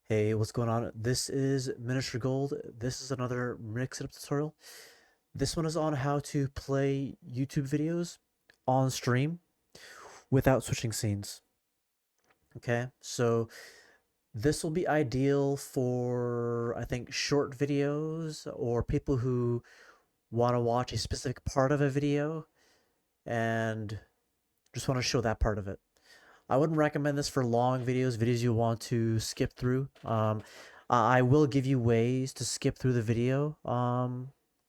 Hey, what's going on? This is Minister Gold. This is another Mix It Up tutorial. This one is on how to play YouTube videos on stream without switching scenes. Okay, so this will be ideal for, I think, short videos or people who want to watch a specific part of a video and just want to show that part of it. I wouldn't recommend this for long videos, videos you want to skip through. I will give you ways to skip through the video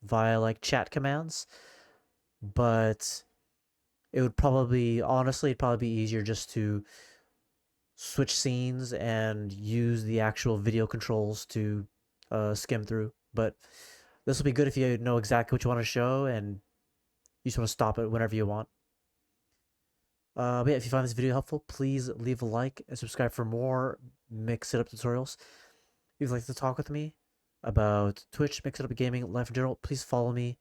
via like chat commands, but it would probably, honestly, it'd probably be easier just to switch scenes and use the actual video controls to skim through. But this will be good if you know exactly what you want to show and you just want to stop it whenever you want. But yeah, if you find this video helpful, please leave a like and subscribe for more Mix It Up tutorials. If you'd like to talk with me about Twitch, Mix It Up Gaming, life in general, please follow me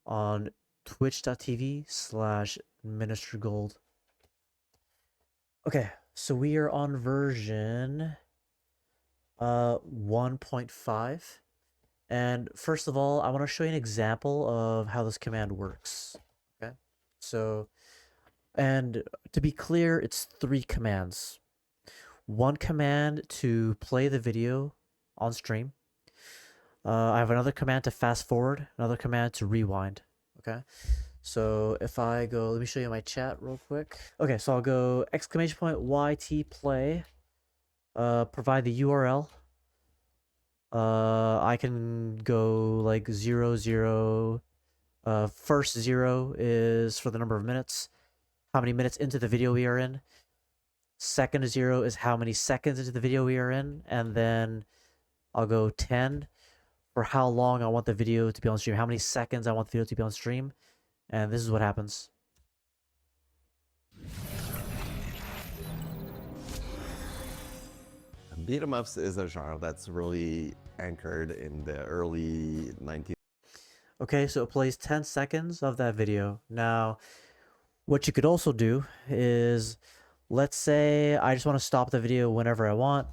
on twitch.tv/ministergold. Okay, so we are on version 1.5. And first of all, I want to show you an example of how this command works. Okay, so, and to be clear, it's 3 commands. One command to play the video on stream. I have another command to fast forward, another command to rewind. Okay, so if I go, let me show you my chat real quick. Okay, so I'll go !YT play, provide the URL. I can go like 00. First 0 is for the number of minutes, how many minutes into the video we are in. Second 0 is how many seconds into the video we are in, and then I'll go 10 for how long I want the video to be on stream, how many seconds I want the video to be on stream, and this is what happens. Beat 'em ups is a genre that's really anchored in the early 19th. Okay, so it plays 10 seconds of that video. Now, what you could also do is, let's say I just want to stop the video whenever I want.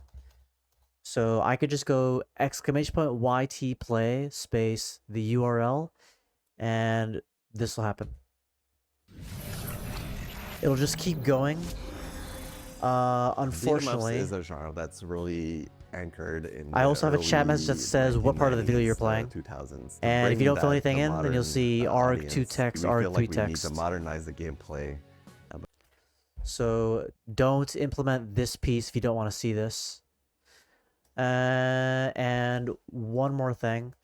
So I could just go !YT play space the URL, and this will happen. It'll just keep going. Unfortunately, is a genre that's really anchored in. I also have a chat message that says what part of the video you're playing. 2000s. And if you don't fill anything in, then you'll see arg2 text, arg3 text. We need to modernize the gameplay. So don't implement this piece if you don't want to see this. And one more thing.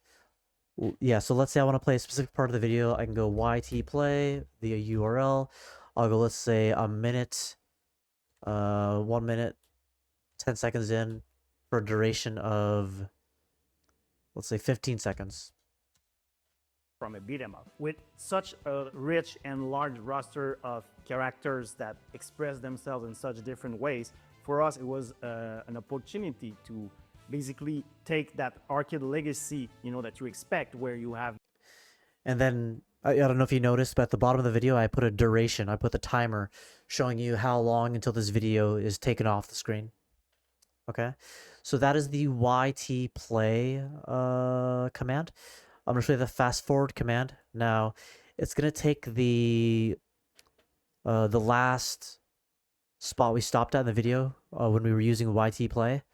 Yeah, so let's say I want to play a specific part of the video. I can go YT play, the URL. I'll go, let's say, a minute, 1 minute, 10 seconds in for a duration of, let's say, 15 seconds. From a beat 'em up with such a rich and large roster of characters that express themselves in such different ways, for us it was an opportunity to basically take that arcade legacy, you know, that you expect, where you have. And then I don't know if you noticed, but at the bottom of the video I put a duration. I put the timer showing you how long until this video is taken off the screen. Okay, so that is the YT play command. I'm going to show you the fast forward command. Now, it's going to take the last spot we stopped at in the video when we were using YT play,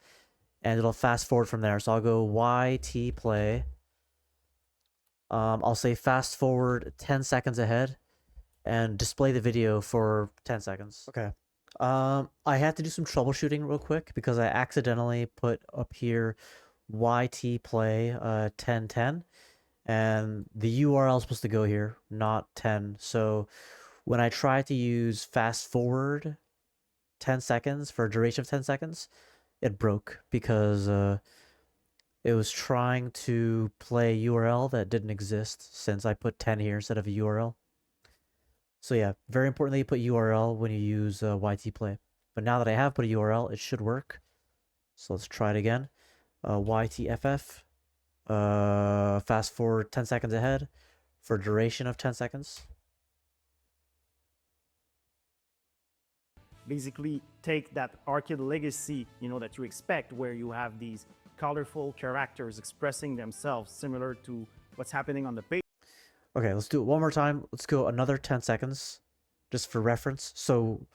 and it'll fast forward from there. So I'll go YT play. I'll say fast forward 10 seconds ahead and display the video for 10 seconds. Okay. I had to do some troubleshooting real quick because I accidentally put up here YT play 1010. And the URL is supposed to go here, not 10. So when I tried to use fast forward 10 seconds for a duration of 10 seconds, it broke because it was trying to play a URL that didn't exist since I put 10 here instead of a URL. So yeah, very important that you put URL when you use YT play. But now that I have put a URL, it should work. So let's try it again. YTFF. Fast forward 10 seconds ahead for a duration of 10 seconds. Basically take that arcade legacy, that you expect, where you have these colorful characters expressing themselves similar to what's happening on the page. Okay, let's do it one more time. Let's go another 10 seconds just for reference. So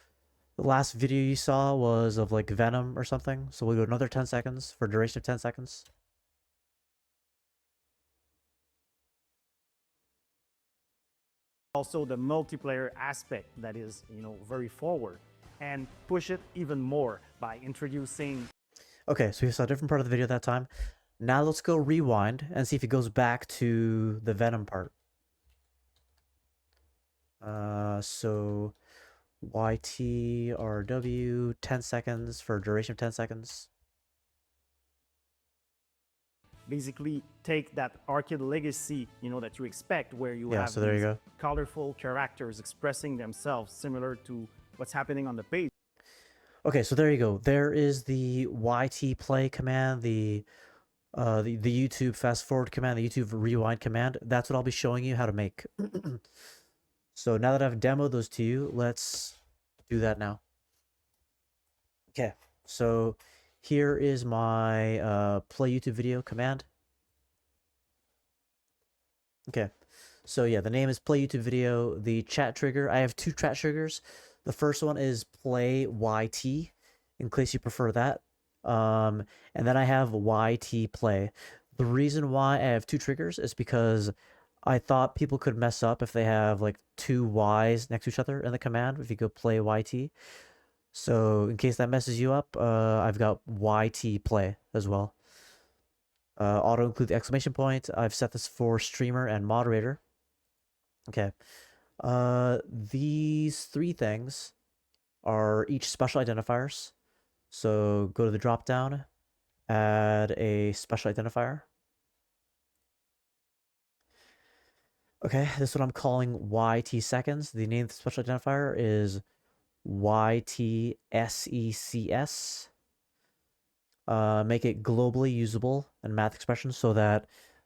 the last video you saw was of like Venom or something. So we'll go another 10 seconds for a duration of 10 seconds. Also the multiplayer aspect that is, very forward, and push it even more by introducing. Okay, so we saw a different part of the video that time. Now let's go rewind and see if it goes back to the Venom part. So YTRW 10 seconds for a duration of 10 seconds. Basically take that arcade legacy, that you expect, where you have so there you these go. colorful characters expressing themselves similar to what's happening on the page. Okay, so there you go. There is the YT play command, the YouTube fast forward command, the YouTube rewind command. That's what I'll be showing you how to make. So now that I've demoed those to you, let's do that now. Okay, so here is my play YouTube video command. Okay, so yeah, the name is play YouTube video. The chat trigger, I have two chat triggers. The first one is play YT, in case you prefer that. And then I have YT play. The reason why I have two triggers is because I thought people could mess up if they have like two Y's next to each other in the command if you go play YT. So in case that messes you up, I've got YT play as well. Auto include the exclamation point. I've set this for streamer and moderator. Okay. These three things are each special identifiers. So go to the drop down, add a special identifier. Okay, this is what I'm calling YT seconds. The name of the special identifier is YTSECS. Make it globally usable in math expressions so that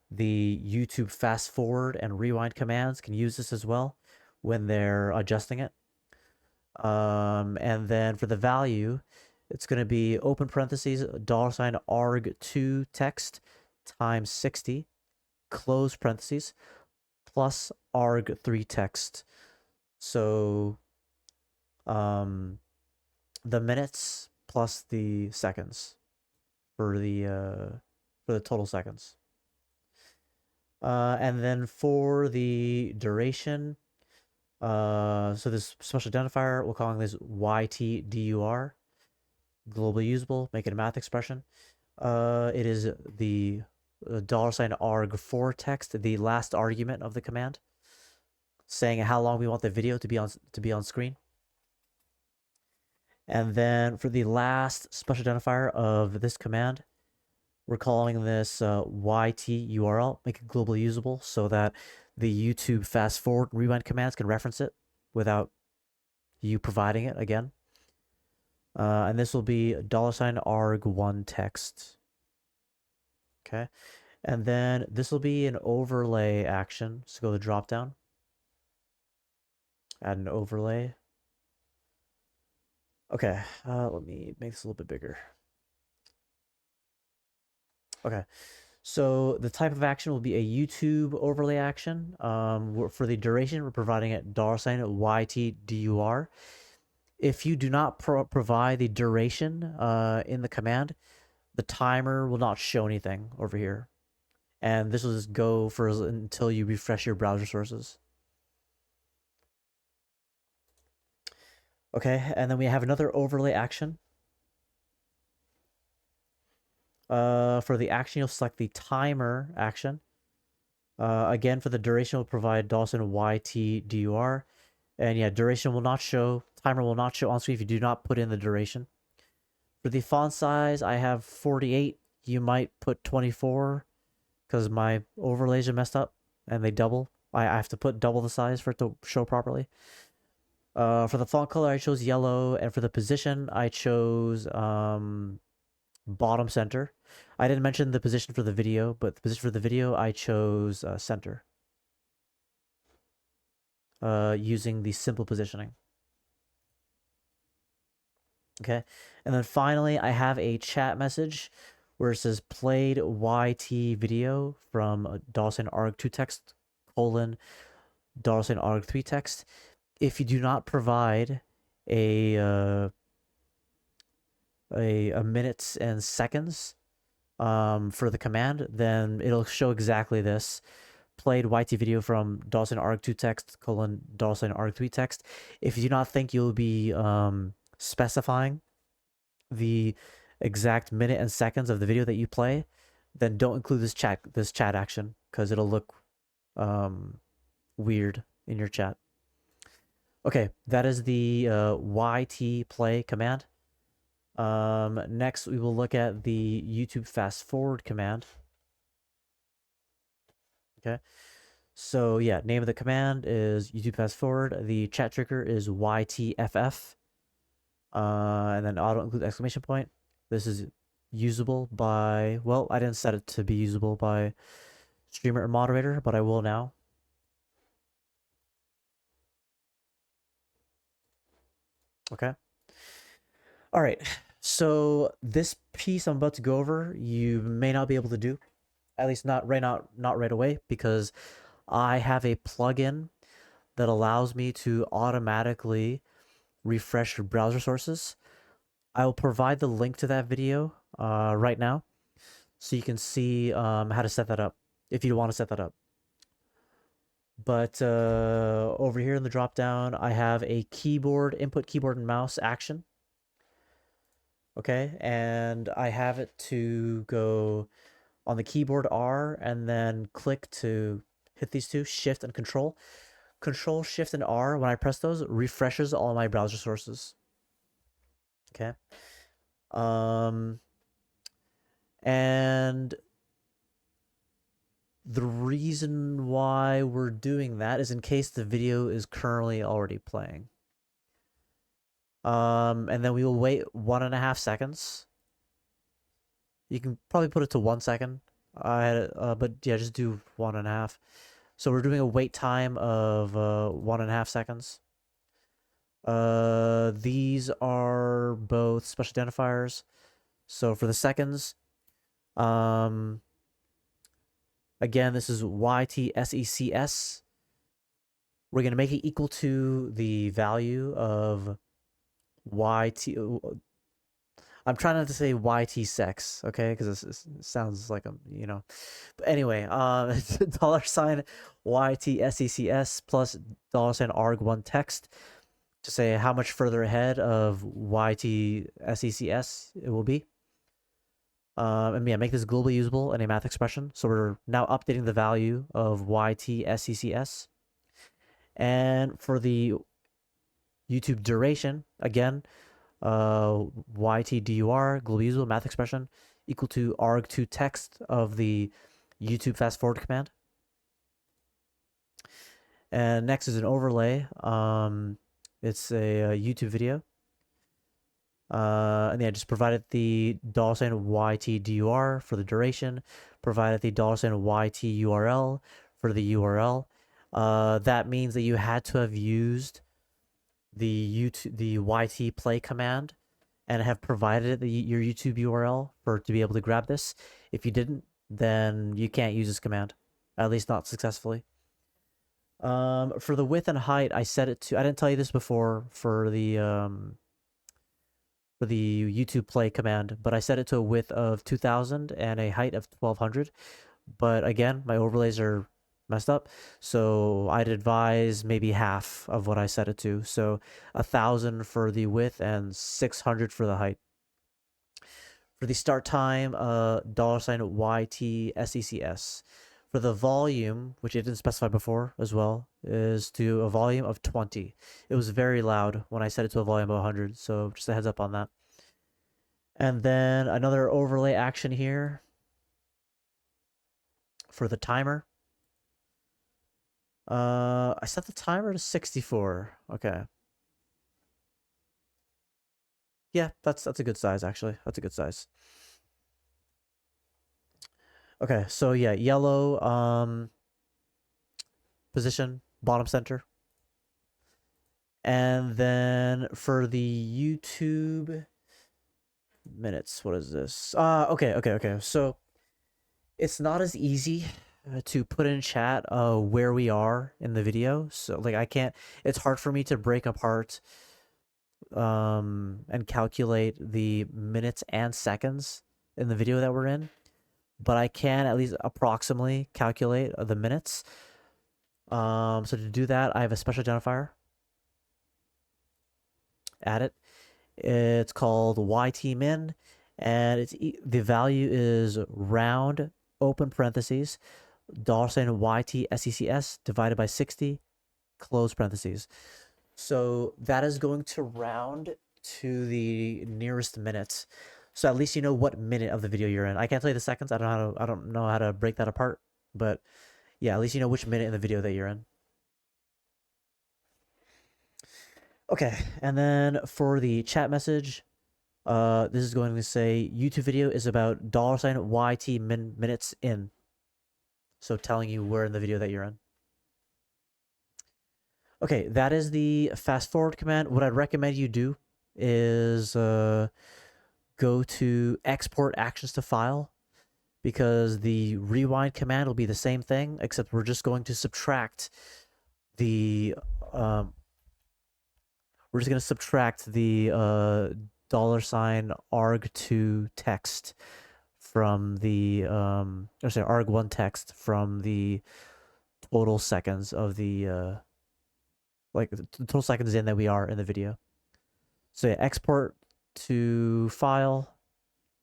the YouTube fast forward and rewind commands can use this as well when they're adjusting it. And then for the value, it's going to be open parentheses $arg2 text times 60 close parentheses plus arg3 text. So the minutes plus the seconds for the total seconds. And then for the duration, so this special identifier, we're calling this YTDUR, globally usable, make it a math expression. It is the $arg4 text, the last argument of the command, saying how long we want the video to be on screen. And then for the last special identifier of this command, we're calling this YTURL, make it globally usable so that the YouTube fast forward and rewind commands can reference it without you providing it again. And this will be $arg1 text. Okay. And then this will be an overlay action. So go to the drop down, add an overlay. Okay, let me make this a little bit bigger. Okay, so the type of action will be a YouTube overlay action. For the duration, we're providing it $YTDUR. If you do not provide the duration in the command, the timer will not show anything over here. And this will just go for until you refresh your browser sources. Okay, and then we have another overlay action. For the action, you'll select the timer action. Again, for the duration, we'll provide $YTDUR. And yeah, duration will not show, timer will not show on screen if you do not put in the duration. For the font size, I have 48. You might put 24 because my overlays are messed up and they double. I have to put double the size for it to show properly. For the font color, I chose yellow, and for the position, I chose bottom center. I didn't mention the position for the video, but the position for the video, I chose center. Using the simple positioning. Okay, and then finally, I have a chat message where it says played YT video from $arg2 text colon $arg3 text. If you do not provide a minutes and seconds for the command, then it'll show exactly this. Played YT video from $arg2 text colon $arg3 text. If you do not think you'll be specifying the exact minute and seconds of the video that you play, then don't include this chat action because it'll look weird in your chat. Okay, that is the YT play command. Next, we will look at the YouTube fast forward command. Okay, so yeah, name of the command is YouTube fast forward. The chat trigger is YTFF, and then auto include exclamation point. This is usable by, well, I didn't set it to be usable by streamer or moderator, but I will now. Okay. All right. So this piece I'm about to go over, you may not be able to do, at least not right away, because I have a plugin that allows me to automatically refresh your browser sources. I will provide the link to that video right now, so you can see how to set that up if you want to set that up. But over here in the drop down, I have a keyboard, input keyboard and mouse action. Okay, and I have it to go on the keyboard R and then click to hit these two, Shift and Control. Control, Shift, and R, when I press those, refreshes all my browser sources. Okay. And the reason why we're doing that is in case the video is currently already playing. And then we will wait 1.5 seconds. You can probably put it to 1 second. But yeah, just do 1.5. So we're doing a wait time of 1.5 seconds. These are both special identifiers. So for the seconds, again, this is YTSECS. We're going to make it equal to the value of YT. I'm trying not to say YT sex, okay? Because it sounds like I'm, you know. But anyway, it's $sign YTSECS plus $arg1 text to say how much further ahead of YTSECS it will be. And yeah, make this globally usable in a math expression. So we're now updating the value of YTSECS. And for the YouTube duration, again, YTDUR, globally usable math expression, equal to arg2 text of the YouTube fast forward command. And next is an overlay. It's a YouTube video. And yeah, just provided the $YTDUR for the duration, provided the $YTURL for the URL. That means that you had to have used the YT play command and have provided your YouTube URL to be able to grab this. If you didn't, then you can't use this command, at least not successfully. For the width and height, I set it to, I didn't tell you this before for the YouTube play command, but I set it to a width of 2000 and a height of 1200. But again, my overlays are messed up, so I'd advise maybe half of what I set it to. So 1000 for the width and 600 for the height. For the start time, $YTSECS. For the volume, which it didn't specify before as well, is to a volume of 20. It was very loud when I set it to a volume of 100, so just a heads up on that. And then another overlay action here for the timer. I set the timer to 64. Okay. Yeah, that's a good size actually. That's a good size. Okay, so yeah, yellow position, bottom center. And then for the YouTube minutes, what is this? Okay. So it's not as easy to put in chat where we are in the video. So like I can't, it's hard for me to break apart and calculate the minutes and seconds in the video that we're in, but I can at least approximately calculate the minutes. So to do that, I have a special identifier. Add it. It's called YTmin, and the value is round open parentheses $YTSECS divided by 60 close parentheses. So that is going to round to the nearest minutes. So at least you know what minute of the video you're in. I can't tell you the seconds. I don't know how to break that apart, but yeah, at least you know which minute in the video that you're in. Okay, and then for the chat message, this is going to say YouTube video is about $YT minutes in. So telling you where in the video that you're in. Okay, that is the fast forward command. What I'd recommend you do is go to export actions to file, because the rewind command will be the same thing, except we're just going to subtract the $arg2 text from the arg1 text from the total seconds of the like the total seconds in that we are in the video. So yeah, export to file.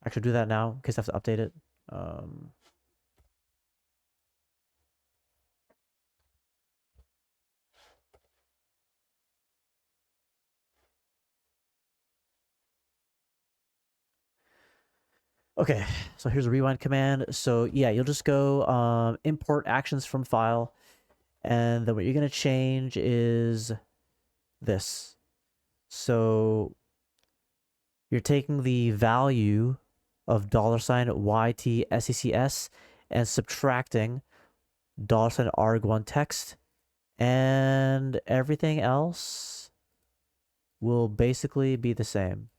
Actually do that now in case I have to update it. Okay, so here's a rewind command. So yeah, you'll just go import actions from file, and then what you're gonna change is this. So you're taking the value of $YTSECS and subtracting $arg1 text, and everything else will basically be the same.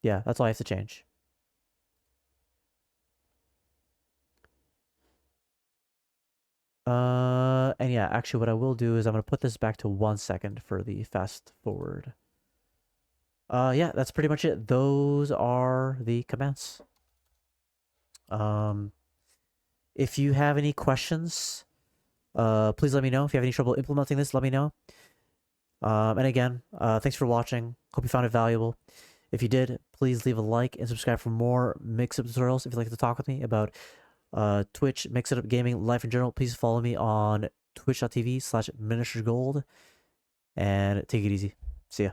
Yeah, that's all I have to change. And yeah, actually what I will do is I'm going to put this back to 1 second for the fast forward. Yeah, that's pretty much it. Those are the commands. If you have any questions, please let me know. If you have any trouble implementing this, let me know. And again, thanks for watching. Hope you found it valuable. If you did, please leave a like and subscribe for more mix-up tutorials. If you'd like to talk with me about Twitch, mix-it-up gaming, life in general, please follow me on twitch.tv/miniaturegold. And take it easy. See ya.